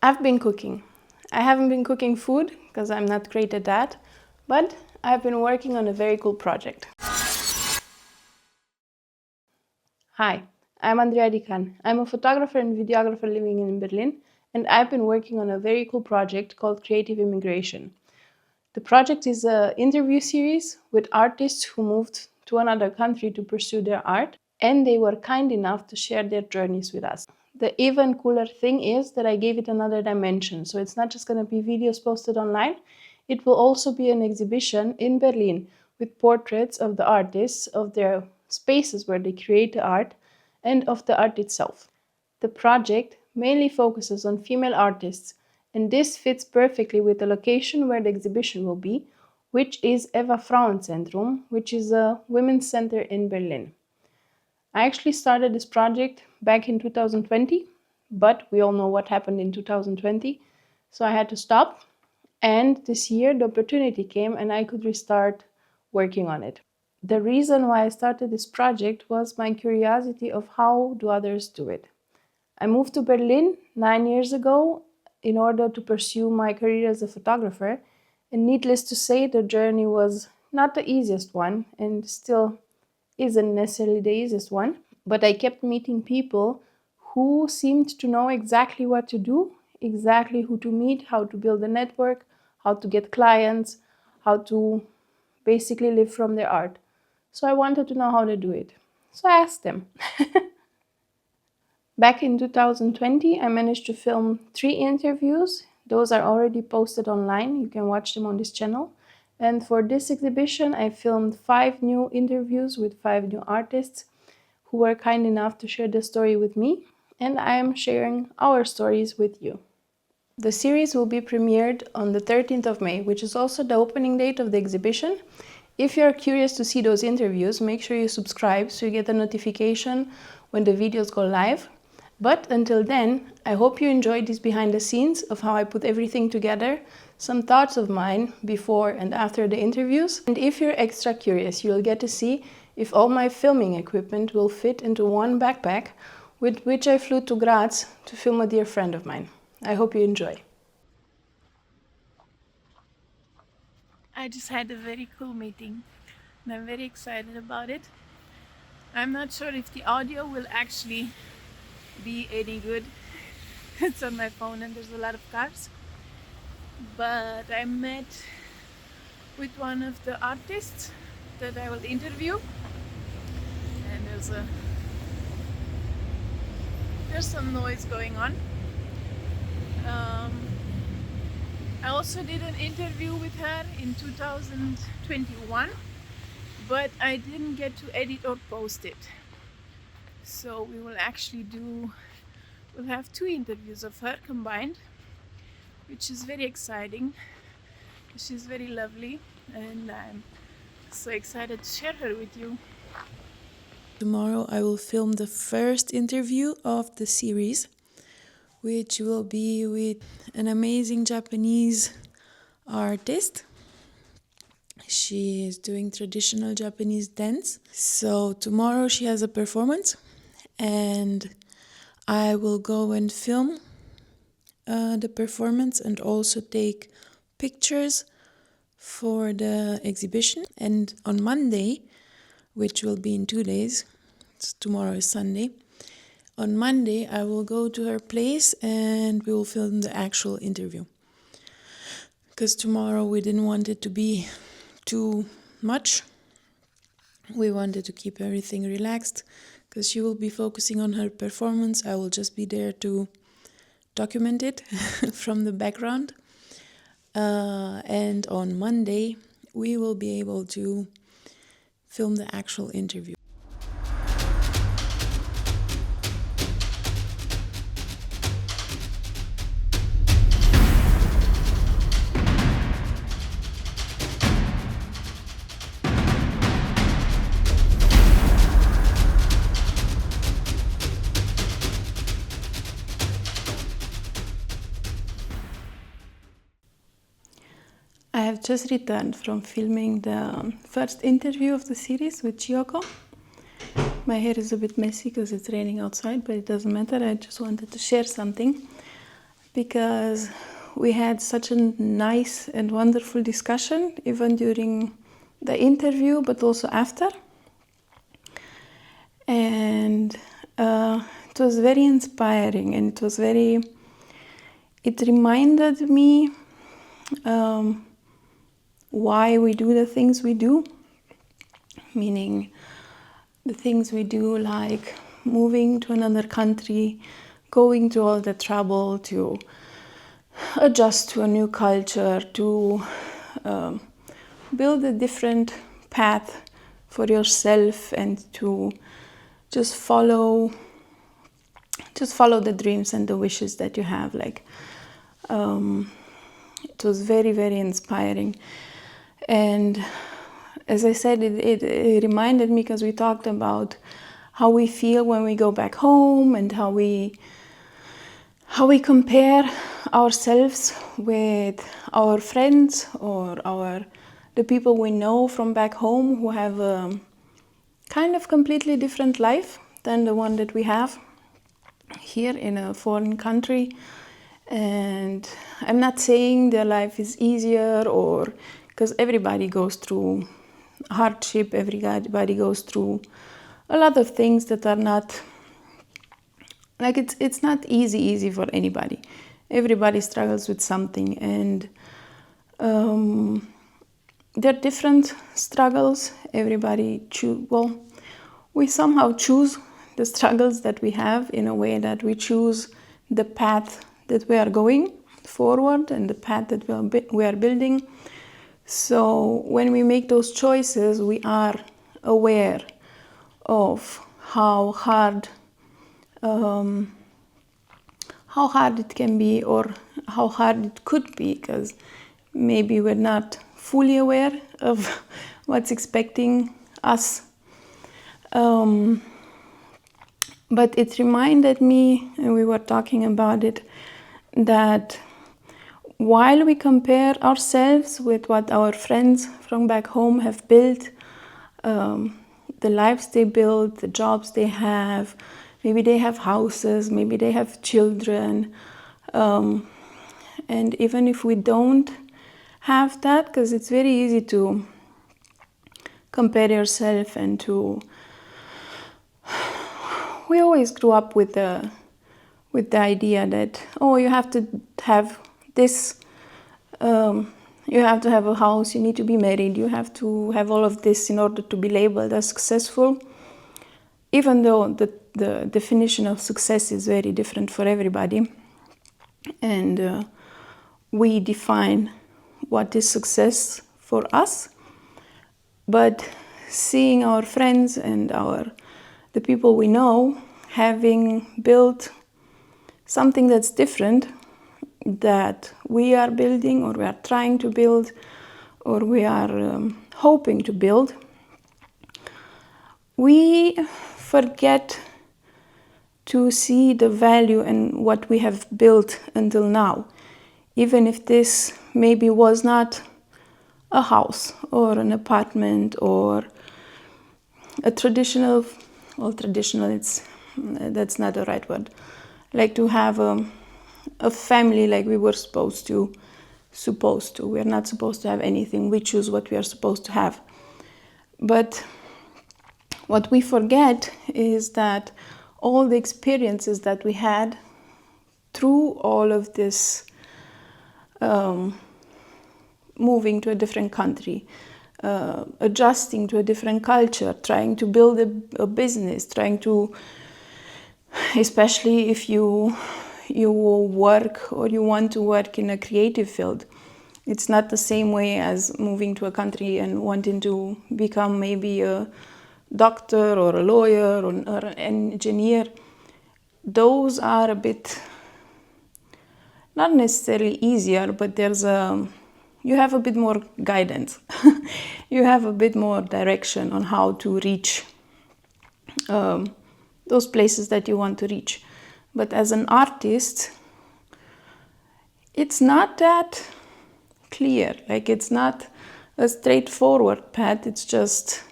I've been cooking. I haven't been cooking food because I'm not great at that, but I've been working on a very cool project. Hi, I'm Andrea Dican. I'm a photographer and videographer living in Berlin, and I've been working on a very cool project called Creative Immigration. The project is an interview series with artists who moved to another country to pursue their art, and they were kind enough to share their journeys with us. The even cooler thing is that I gave it another dimension, so it's not just going to be videos posted online, it will also be an exhibition in Berlin with portraits of the artists, of their spaces where they create the art, and of the art itself. The project mainly focuses on female artists, and this fits perfectly with the location where the exhibition will be, which is EWA Frauenzentrum, which is a women's center in Berlin. I actually started this project back in 2020, but we all know what happened in 2020, so I had to stop. And this year the opportunity came and I could restart working on it. The reason why I started this project was my curiosity of how do others do it. I moved to Berlin 9 years ago in order to pursue my career as a photographer, and needless to say, the journey was not the easiest one and still isn't necessarily the easiest one, but I kept meeting people who seemed to know exactly what to do, exactly who to meet, how to build a network, how to get clients, how to basically live from their art. So I wanted to know how to do it. So I asked them. Back in 2020, I managed to film 3 interviews. Those are already posted online. You can watch them on this channel. And for this exhibition, I filmed 5 new interviews with 5 new artists who were kind enough to share their story with me. And I am sharing our stories with you. The series will be premiered on the 13th of May, which is also the opening date of the exhibition. If you're curious to see those interviews, make sure you subscribe so you get a notification when the videos go live. But until then, I hope you enjoyed these behind the scenes of how I put everything together, some thoughts of mine before and after the interviews. And if you're extra curious, you'll get to see if all my filming equipment will fit into one backpack with which I flew to Graz to film a dear friend of mine. I hope you enjoy. I just had a very cool meeting and I'm very excited about it. I'm not sure if the audio will actually be any good. It's on my phone and there's a lot of cars. But I met with one of the artists that I will interview, and there's some noise going on. I also did an interview with her in 2021, but I didn't get to edit or post it. So we'll have 2 interviews of her combined, which is very exciting. She's very lovely and I'm so excited to share her with you. Tomorrow I will film the first interview of the series, which will be with an amazing Japanese artist. She is doing traditional Japanese dance. So tomorrow she has a performance and I will go and film the performance and also take pictures for the exhibition. And on Monday, which will be in 2 days, tomorrow is Sunday, on Monday I will go to her place and we will film the actual interview. Because tomorrow we didn't want it to be too much. We wanted to keep everything relaxed because she will be focusing on her performance. I will just be there to document it from the background. And on Monday we will be able to film the actual interview. I have just returned from filming the first interview of the series with Chiyoko. My hair is a bit messy because it's raining outside, but it doesn't matter. I just wanted to share something. because we had such a nice and wonderful discussion, even during the interview, but also after. And it was very inspiring, and it reminded me why we do the things we do, meaning the things we do, like moving to another country, going to all the trouble to adjust to a new culture, to build a different path for yourself, and to just follow the dreams and the wishes that you have. Like it was very, very inspiring. And as I said, it reminded me, because we talked about how we feel when we go back home, and how we compare ourselves with our friends or the people we know from back home, who have a kind of completely different life than the one that we have here in a foreign country. And I'm not saying their life is easier, or because everybody goes through hardship, everybody goes through a lot of things that are not, like, it's not easy for anybody. Everybody struggles with something, and there are different struggles. We somehow choose the struggles that we have, in a way that we choose the path that we are going forward and the path that we are building. So when we make those choices, we are aware of how hard it can be, or how hard it could be, because maybe we're not fully aware of what's expecting us. But it reminded me, and we were talking about it, that while we compare ourselves with what our friends from back home have built, the lives they build, the jobs they have, maybe they have houses, maybe they have children, and even if we don't have that, because it's very easy to compare yourself, and we always grew up with the idea that, oh, you have to have this, you have to have a house, you need to be married, you have to have all of this in order to be labeled as successful, even though the definition of success is very different for everybody. And we define what is success for us. But seeing our friends and the people we know having built something that's different, that we are building, or we are trying to build, or we are hoping to build, we forget to see the value in what we have built until now, even if this maybe was not a house or an apartment or a traditional, that's not the right word, like to have a family like we were supposed to. We are not supposed to have anything. We choose what we are supposed to have. But what we forget is that all the experiences that we had through all of this moving to a different country, adjusting to a different culture, trying to build a business, trying to, especially if you work or you want to work in a creative field, it's not the same way as moving to a country and wanting to become maybe a doctor or a lawyer or an engineer. Those are a bit, not necessarily easier, but you have a bit more guidance. You have a bit more direction on how to reach those places that you want to reach. But as an artist, it's not that clear. Like, it's not a straightforward path. It's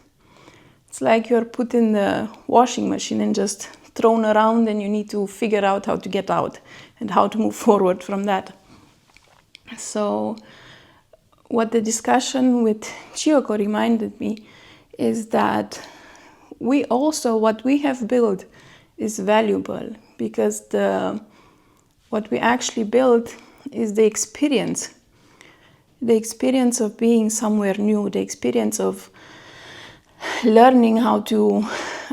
like you're put in the washing machine and just thrown around and you need to figure out how to get out and how to move forward from that. So what the discussion with Chiyoko reminded me is that what we have built is valuable, because what we actually built is the experience of being somewhere new, the experience of learning how to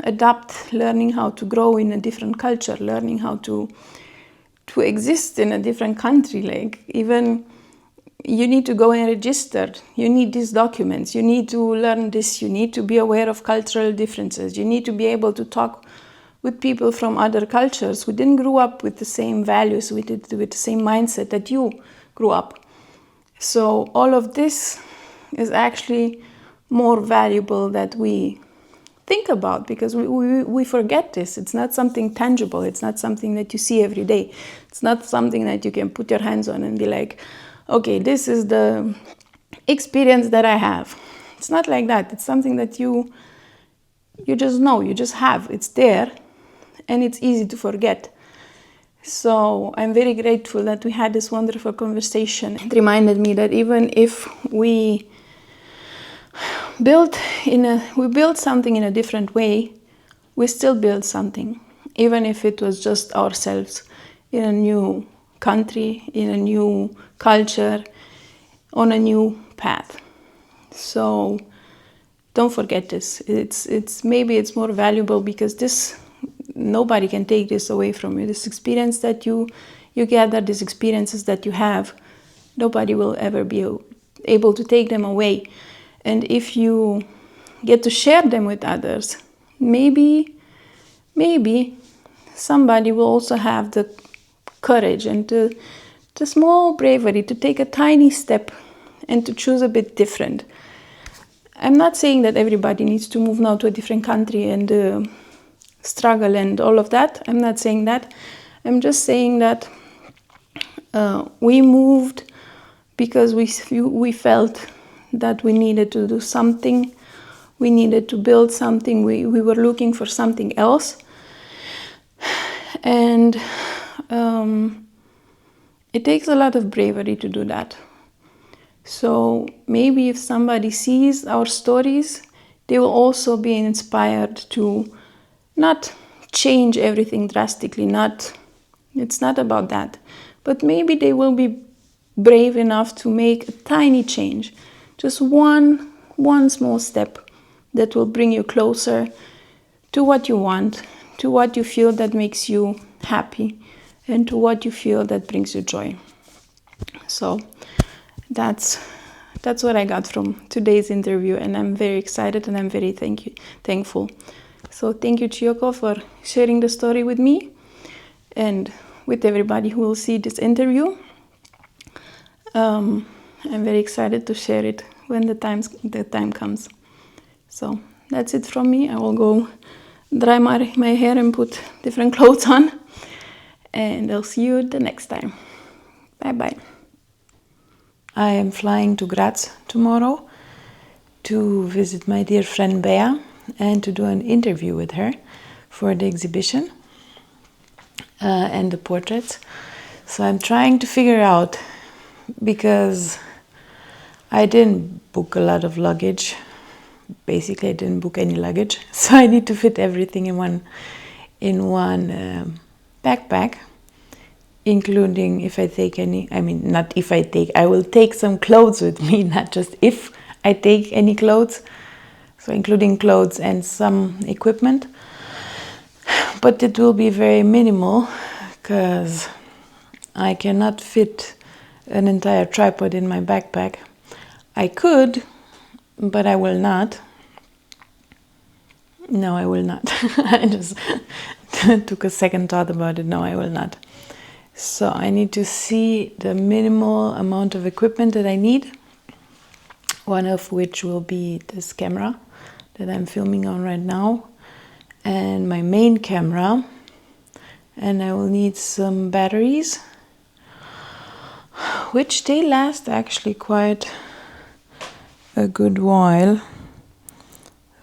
adapt, learning how to grow in a different culture, learning how to exist in a different country. Like, even you need to go and register, you need these documents, you need to learn this, you need to be aware of cultural differences, you need to be able to talk with people from other cultures who didn't grow up with the same values, with the same mindset that you grew up. So all of this is actually more valuable that we think about, because we forget this. It's not something tangible. It's not something that you see every day. It's not something that you can put your hands on and be like, okay, this is the experience that I have. It's not like that. It's something that you just know, you just have. It's there, and it's easy to forget. So I'm very grateful that we had this wonderful conversation. It reminded me that even if we built something in a different way, we still built something, even if it was just ourselves in a new country, in a new culture, on a new path. So don't forget this. Maybe it's more valuable because nobody can take this away from you. This experience that you gather, these experiences that you have, nobody will ever be able to take them away. And if you get to share them with others, maybe somebody will also have the courage and the small bravery to take a tiny step and to choose a bit different. I'm not saying that everybody needs to move now to a different country and struggle and all of that. I'm not saying that. I'm just saying that we moved because we felt that we needed to do something. We needed to build something. We were looking for something else. And it takes a lot of bravery to do that. So maybe if somebody sees our stories, they will also be inspired to not change everything drastically. It's not about that. But maybe they will be brave enough to make a tiny change. Just one small step that will bring you closer to what you want, to what you feel that makes you happy, and to what you feel that brings you joy. So that's what I got from today's interview, and I'm very excited and I'm very thankful. So thank you, Chiyoko, for sharing the story with me and with everybody who will see this interview. I'm very excited to share it when the time comes. So that's it from me. I will go dry my hair and put different clothes on, and I'll see you the next time. Bye-bye. I am flying to Graz tomorrow to visit my dear friend Bea and to do an interview with her for the exhibition and the portraits. So I'm trying to figure out, because I didn't book a lot of luggage. Basically, I didn't book any luggage, so I need to fit everything in one backpack, including if I take any. I mean, not if I take. I will take some clothes with me, not just if I take any clothes. So including clothes and some equipment, but it will be very minimal because I cannot fit an entire tripod in my backpack. I could, but I will not. No, I will not. I just took a second thought about it. No, I will not. So I need to see the minimal amount of equipment that I need, one of which will be this camera that I'm filming on right now, and my main camera, and I will need some batteries, which they last actually quite a good while.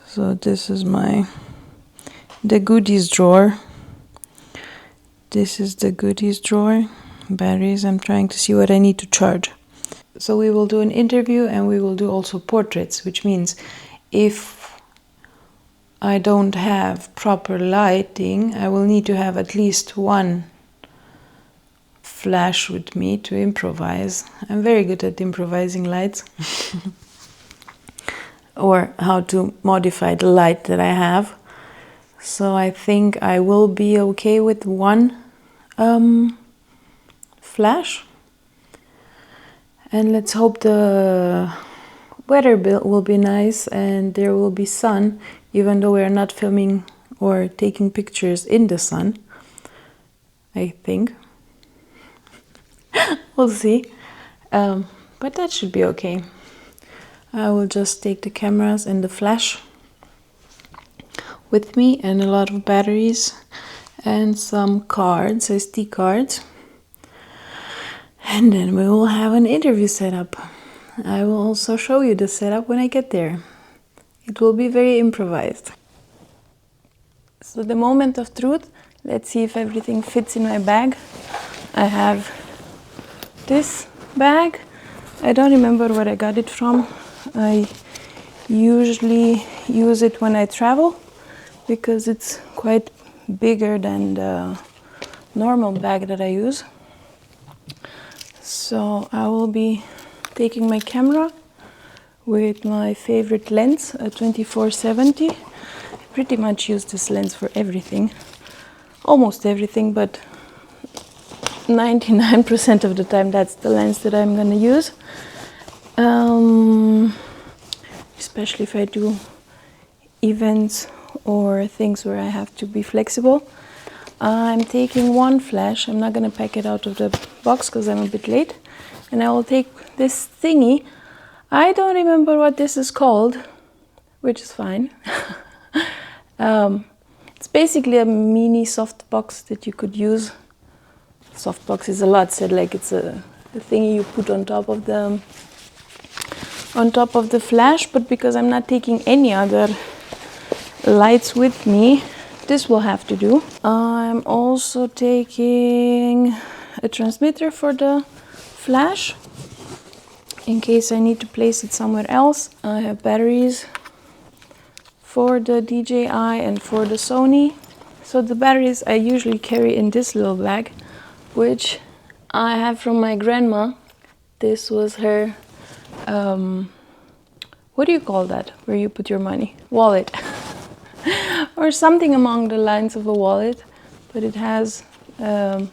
So this is the goodies drawer This is the goodies drawer. Batteries. I'm trying to see what I need to charge. So we will do an interview and we will do also portraits, which means if I don't have proper lighting, I will need to have at least one flash with me to improvise. I'm very good at improvising lights. Or how to modify the light that I have. So I think I will be okay with one flash. And let's hope the weather will be nice and there will be sun, even though we're not filming or taking pictures in the sun, I think. We'll see. But that should be okay. I will just take the cameras and the flash with me and a lot of batteries and some cards, SD cards. And then we will have an interview setup. I will also show you the setup when I get there. It will be very improvised. So the moment of truth, let's see if everything fits in my bag. I have this bag. I don't remember where I got it from. I usually use it when I travel because it's quite bigger than the normal bag that I use. So I will be taking my camera with my favorite lens, a 24-70. I pretty much use this lens for everything, almost everything, but 99% of the time that's the lens that I'm gonna use. Especially if I do events or things where I have to be flexible. I'm taking one flash. I'm not gonna pack it out of the box because I'm a bit late. And I will take this thingy. I don't remember what this is called, which is fine. It's basically a mini softbox that you could use. Softbox is a lot said, like it's a thingy you put on top of the flash, but because I'm not taking any other lights with me, this will have to do. I'm also taking a transmitter for the flash in case I need to place it somewhere else. I have batteries for the DJI and for the Sony. So the batteries I usually carry in this little bag, which I have from my grandma. This was her, what do you call that, where you put your money? Wallet. Or something along the lines of a wallet, but it has a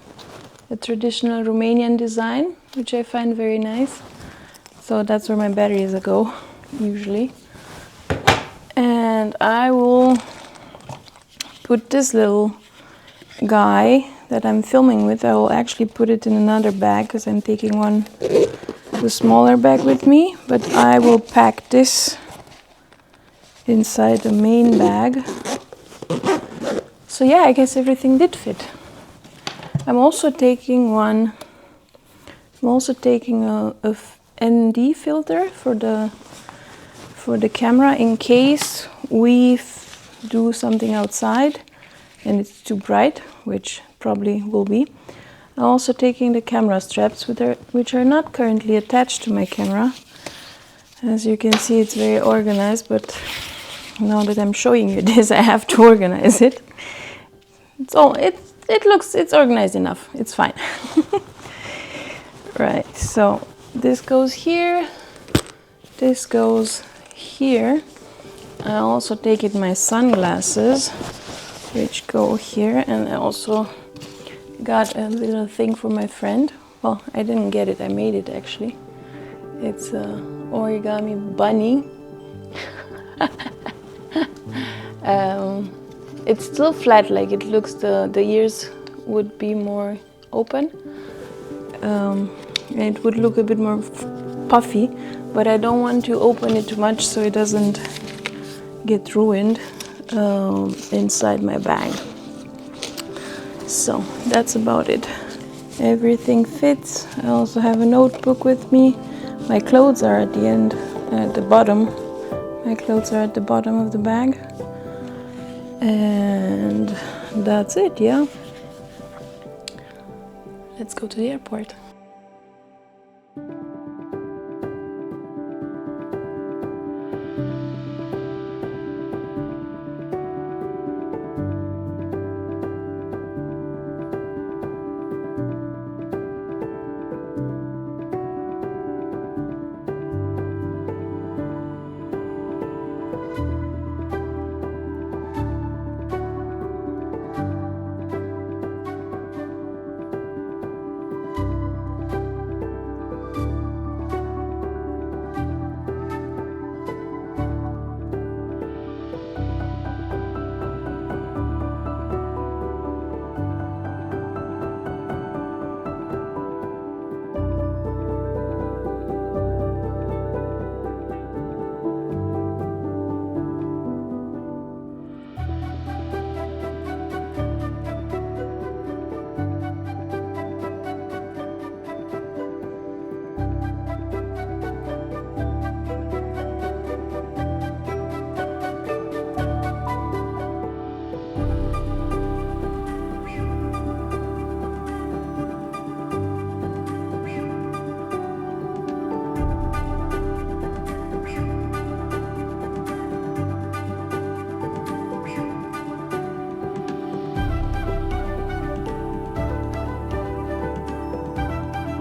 traditional Romanian design, which I find very nice. So that's where my batteries go, usually. And I will put this little guy that I'm filming with, I will actually put it in another bag because I'm taking the smaller bag with me, but I will pack this inside the main bag. So yeah, I guess everything did fit. I'm also taking a ND filter for the camera in case we do something outside and it's too bright, which probably will be. I'm also taking the camera straps, which are not currently attached to my camera. As you can see, it's very organized, but now that I'm showing you this, I have to organize it. It's organized enough. It's fine. Right, so this goes here. This goes here. I also take it my sunglasses, which go here, and I also got a little thing for my friend. Well, I didn't get it, I made it actually. It's a origami bunny. It's still flat, like it looks, the ears would be more open. It would look a bit more puffy, but I don't want to open it too much so it doesn't get ruined inside my bag. So that's about it. Everything fits. I also have a notebook with me. My clothes are at the bottom. My clothes are at the bottom of the bag. And that's it, yeah. Let's go to the airport.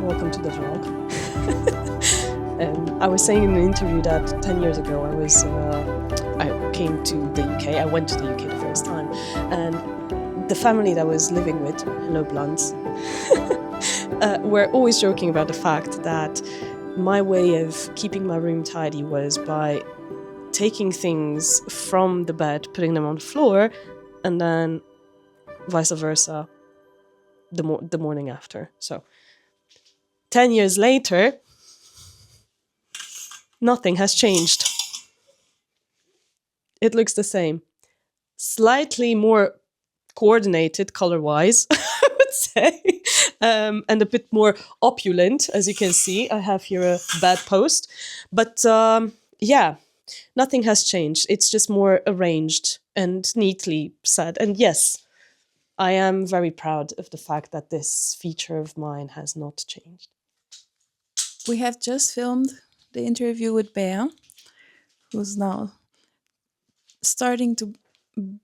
Welcome to the vlog. I was saying in an interview that 10 years ago I came to the UK. I went to the UK the first time, and the family that I was living with, hello blondes, were always joking about the fact that my way of keeping my room tidy was by taking things from the bed, putting them on the floor, and then vice versa the morning after. So 10 years later, nothing has changed. It looks the same. Slightly more coordinated color-wise, I would say, and a bit more opulent, as you can see. I have here a bedpost, but yeah, nothing has changed. It's just more arranged and neatly set. And yes, I am very proud of the fact that this feature of mine has not changed. We have just filmed the interview with Bea, who's now starting to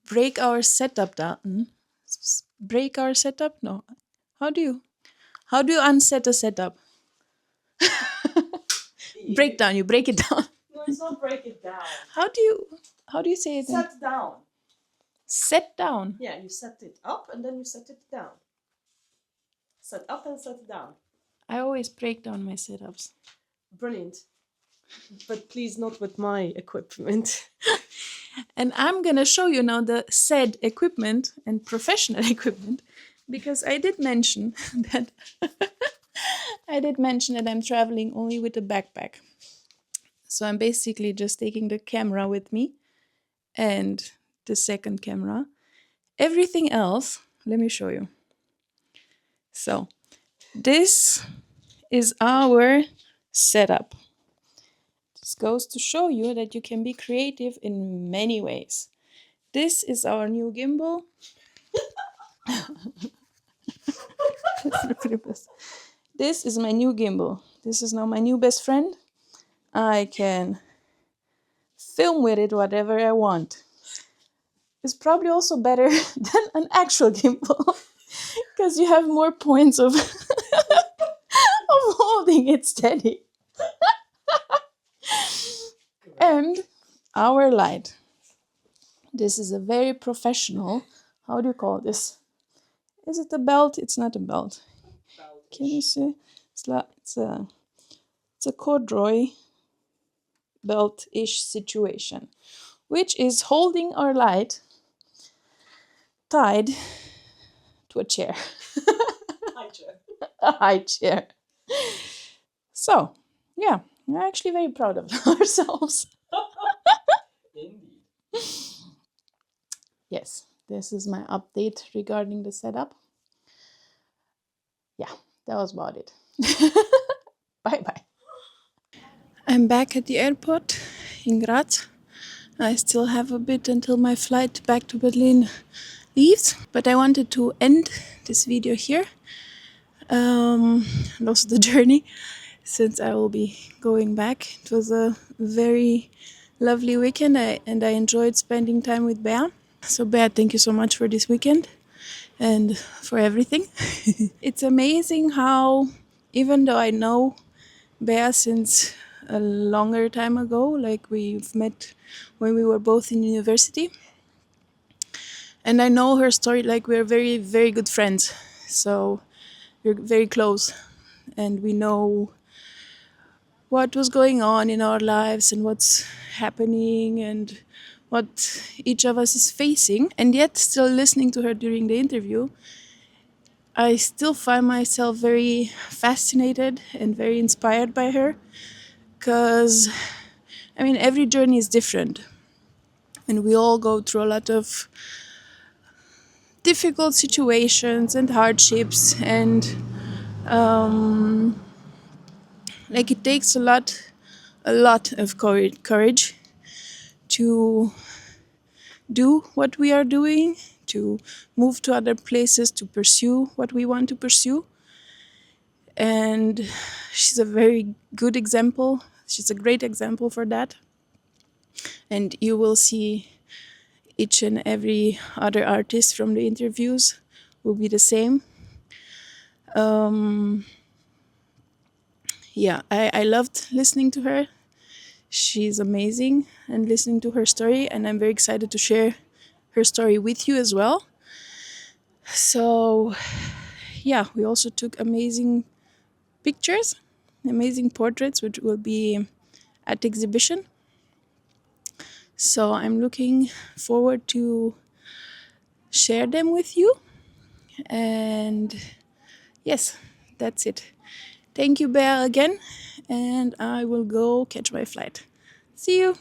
break our setup down. Break our setup? No. How do you unset a setup? Break down. You break it down. No, it's not break it down. How do you say it? Set down. Set down. Yeah, you set it up and then you set it down. Set up and set down. I always break down my setups. Brilliant. But please not with my equipment. And I'm gonna show you now the said equipment and professional equipment, because I did mention that I'm traveling only with a backpack. So I'm basically just taking the camera with me and the second camera. Everything else, let me show you. So this is our setup. This goes to show you that you can be creative in many ways. This is our new gimbal. This is my new gimbal. This is now my new best friend. I can film with it whatever I want. It's probably also better than an actual gimbal because you have more points of, of holding it steady. And our light. This is a very professional, how do you call this? Is it a belt? It's not a belt. Can you see? It's a corduroy belt-ish situation, which is holding our light tied to a chair. High chair. A high chair. So, yeah, we're actually very proud of ourselves. Indeed. Yes, this is my update regarding the setup. Yeah, that was about it. Bye-bye. I'm back at the airport in Graz. I still have a bit until my flight back to Berlin leaves, but I wanted to end this video here. and also the journey since I will be going back. It was a very lovely weekend, and I enjoyed spending time with Bea. So, Bea, thank you so much for this weekend and for everything. It's amazing how, even though I know Bea since a longer time ago, like we've met when we were both in university, and I know her story, like we're very, very good friends. So we're very close, and we know what was going on in our lives and what's happening and what each of us is facing. And yet, still listening to her during the interview, I still find myself very fascinated and very inspired by her because, I mean, every journey is different. And we all go through a lot of difficult situations and hardships, and like it takes a lot of courage to do what we are doing, to move to other places, to pursue what we want to pursue. And she's a very good example. She's a great example for that. And you will see each and every other artist from the interviews will be the same. Yeah, I loved listening to her. She's amazing, and listening to her story, and I'm very excited to share her story with you as well. So, yeah, we also took amazing pictures, amazing portraits, which will be at the exhibition. So I'm looking forward to share them with you. And yes, that's it. Thank you, Bea, again. And I will go catch my flight. See you.